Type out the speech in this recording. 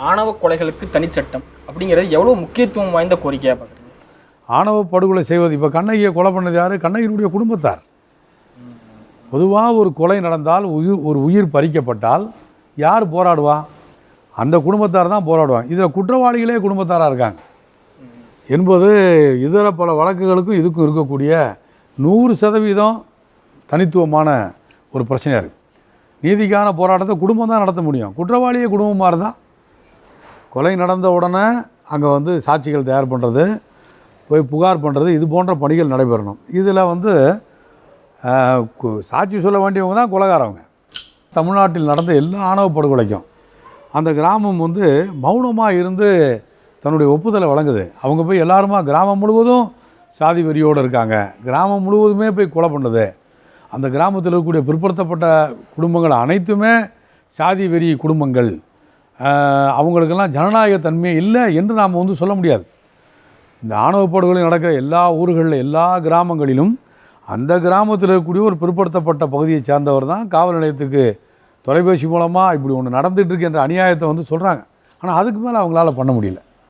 ஆணவ கொலைகளுக்கு தனிச்சட்டம் அப்படிங்கிறது எவ்வளோ முக்கியத்துவம் வாய்ந்த கோரிக்கையாக பார்க்குறீங்க? ஆணவ படுகொலை செய்வது, இப்போ கண்ணகியை கொலை பண்ணது யார்? கண்ணகியினுடைய குடும்பத்தார். பொதுவாக ஒரு கொலை நடந்தால், ஒரு உயிர் பறிக்கப்பட்டால் யார் போராடுவா? அந்த குடும்பத்தார் தான் போராடுவாங்க. இதில் குற்றவாளிகளே குடும்பத்தாராக இருக்காங்க என்பது இதர பல வழக்குகளுக்கும் இதுக்கும் இருக்கக்கூடிய 100% தனித்துவமான ஒரு பிரச்சனையாக இருக்குது. நீதிக்கான போராட்டத்தை குடும்பம் தான் நடத்த முடியும். குற்றவாளியே குடும்பமாக இருந்தால் கொலை நடந்த உடனே அங்கே வந்து சாட்சிகள் தயார் பண்ணுறது, போய் புகார் பண்ணுறது, இது போன்ற பணிகள் நடைபெறணும். இதில் வந்து சாட்சி சொல்ல வேண்டியவங்க தான் கொலைகாரவங்க. தமிழ்நாட்டில் நடந்த எல்லா ஆணவ படுகொலைக்கும் அந்த கிராமம் வந்து மௌனமாக இருந்து தன்னுடைய ஒப்புதலை வழங்குது. அவங்க போய் எல்லாருமா கிராமம் முழுவதும் சாதி வெறியோடு இருக்காங்க, கிராமம் முழுவதுமே போய் கொலை பண்ணுது. அந்த கிராமத்தில் இருக்கக்கூடிய பிற்படுத்தப்பட்ட குடும்பங்கள் அனைத்துமே சாதி வெறி குடும்பங்கள், அவங்களுக்கெல்லாம் ஜனநாயக தன்மை இல்லை என்று நாம் வந்து சொல்ல முடியாது. இந்த ஆணவ படுகொலை நடக்கிற எல்லா ஊர்களில் எல்லா கிராமங்களிலும் அந்த கிராமத்தில் இருக்கக்கூடிய ஒரு பிற்படுத்தப்பட்ட பகுதியை சார்ந்தவர் தான் காவல் நிலையத்துக்கு தொலைபேசி மூலமாக இப்படி ஒன்று நடந்துகிட்டு இருக்கு என்ற அநியாயத்தை வந்து சொல்கிறாங்க. ஆனால் அதுக்கு மேலே அவங்களால பண்ண முடியல.